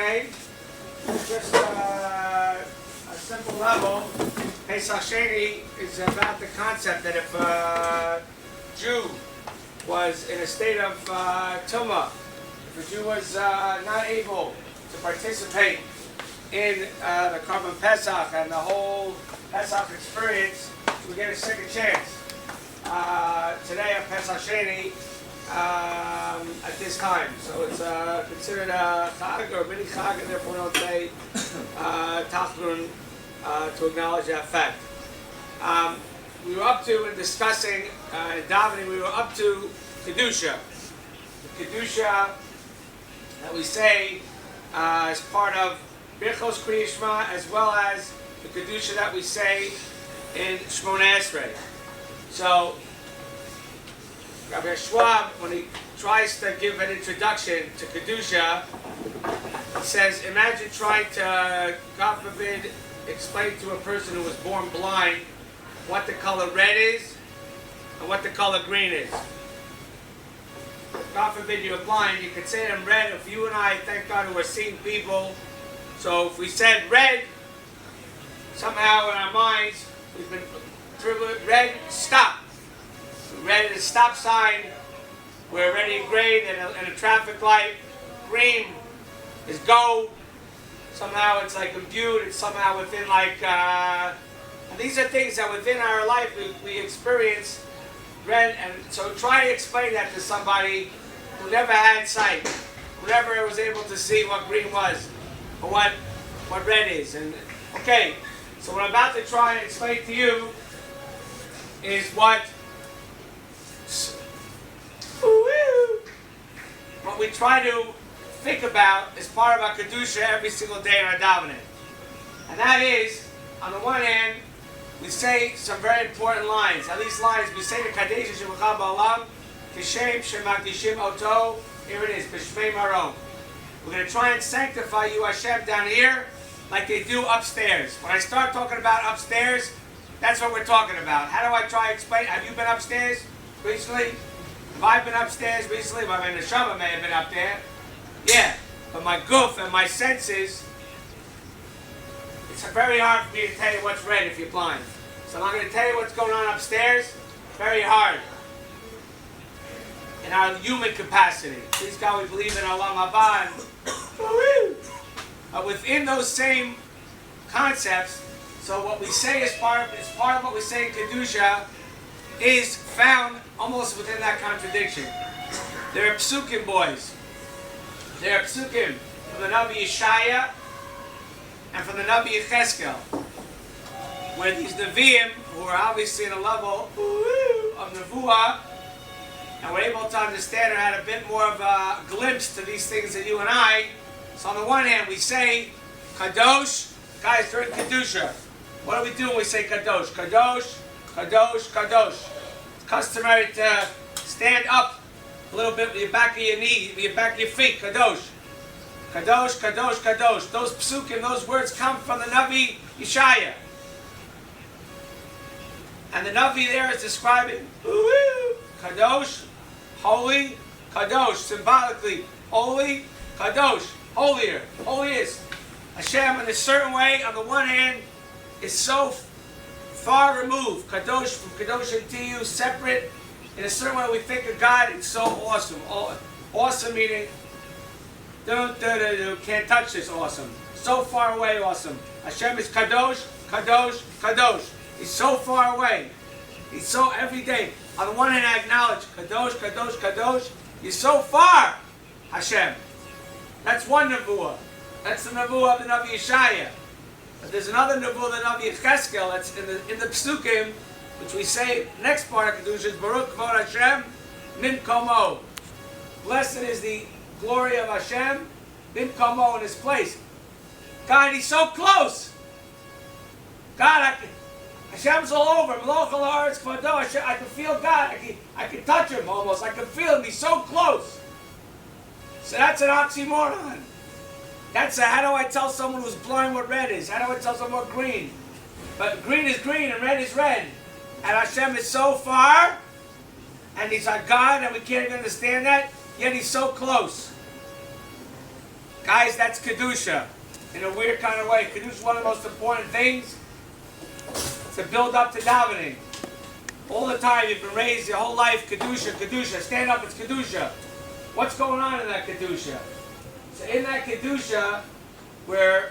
name. Just a simple level. Pesach Sheni is about the concept that if a Jew was in a state of tumah, if a Jew was not able to participate in the Korban Pesach and the whole Pesach experience, we get a second chance. Today on Pesach Sheni, at this time. So it's considered a chag or a mini chag, and therefore we don't say tachrun to acknowledge that fact. We were up to, in discussing in davening, we were up to Kedusha. The Kedusha that we say as part of Birchos Kriya Shema, as well as the Kedusha that we say in Shmoneh Esrei. So Rabbi Schwab, when he tries to give an introduction to Kedusha, he says, imagine trying to, God forbid, explain to a person who was born blind what the color red is and what the color green is. God forbid you're blind, you could say to them red. If you and I, thank God, who are seeing people, so if we said red, somehow in our minds, we've been red, stop. Red is a stop sign. We're already in green and a traffic light. Green is go. Somehow it's like imbued. It's somehow within like. And these are things that within our life we experience. Red, and so try to explain that to somebody who never had sight, who never was able to see what green was or what red is. And okay, so what I'm about to try and explain to you is what we try to think about as part of our Kedusha every single day in our davening. And that is, on the one hand, we say some very important lines. At these lines, we say the Kadesh Shemachah Ba'olam, Kishem Shemakdishim Oto, here it is, B'Shmei Marom. We're going to try and sanctify you, Hashem, down here, like they do upstairs. When I start talking about upstairs, that's what we're talking about. How do I try to explain? Have you been upstairs recently? Have I been upstairs recently? My neshama may have been up there. Yeah, but my goof and my senses, it's very hard for me to tell you what's red if you're blind. So I'm going to tell you what's going on upstairs. Very hard. In our human capacity. Please God, we believe in Olam Haba. But within those same concepts, so what we say is part of what we say in Kedusha is found almost within that contradiction. There are psukim, boys. There are psukim from the Navi Yeshaya and from the Navi Yecheskel, where these Nevi'im, who are obviously in a level of Nevuah, and we're able to understand and had a bit more of a glimpse to these things than you and I. So on the one hand, we say Kadosh, guys, during Kedusha. What do we do when we say Kadosh? Kadosh, Kadosh, Kadosh. It's customary to stand up a little bit with your back of your knee, with your back of your feet. Kadosh. Kadosh, Kadosh, Kadosh. Those psukim, those words come from the Navi Yeshaya. And the Navi there is describing Kadosh, holy, Kadosh, symbolically, holy, Kadosh, holier, holiest. Hashem, in a certain way, on the one hand, is so far removed, Kadosh from Kadosh and Tiyu, separate. In a certain way, we think of God, it's so awesome. Awesome meaning, can't touch this awesome. So far away, awesome. Hashem is Kadosh, Kadosh, Kadosh. He's so far away. He's so every day. On the one hand, I acknowledge Kadosh, Kadosh, Kadosh. You're so far, Hashem. That's one nevuah. That's the nevuah of the Navi Yeshaya. But there's another nevuah, the Navi Yecheskel. That's in the psukim, which we say next part of Kedusha is Baruch Kvod Hashem Mimkomo. Blessed is the glory of Hashem Mimkomo, in His place. God, He's so close. God, Hashem's all over. I can feel God. I can touch Him almost. I can feel Him. He's so close. So that's an oxymoron. That's how do I tell someone who's blind what red is? How do I tell someone what green? But green is green and red is red. And Hashem is so far, and He's our God, and we can't even understand that, yet He's so close. Guys, that's Kedusha. In a weird kind of way. Kedusha is one of the most important things to build up to davening. All the time you've been raised your whole life, Kedusha, Kedusha. Stand up, it's Kedusha. What's going on in that Kedusha? So in that Kedusha, we're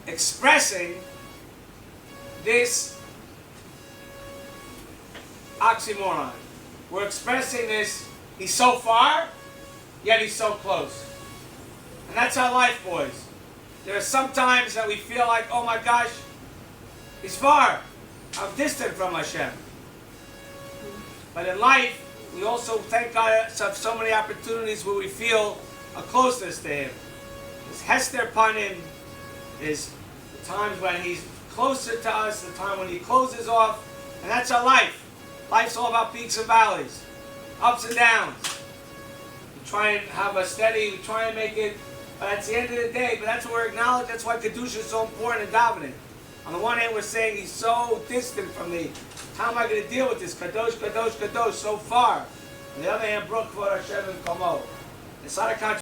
expressing this oxymoron. We're expressing this, he's so far, yet he's so close. And that's our life, boys. There are some times that we feel like, oh my gosh, he's far. I'm distant from Hashem. But in life, we also thank God for so many opportunities where we feel a closeness to Him. There's Hester upon Him. There's the times when He's closer to us, the time when He closes off. And that's our life. Life's all about peaks and valleys, ups and downs. We try and have a steady, we try and make it, but at the end of the day, but that's what we're acknowledging, that's why Kedusha is so important in davening. On the one hand, we're saying he's so distant from me. How am I going to deal with this? Kadosh, Kadosh, Kadosh, so far. On the other hand, Baruch Kavod Hashem and Komo. It's not a contradiction.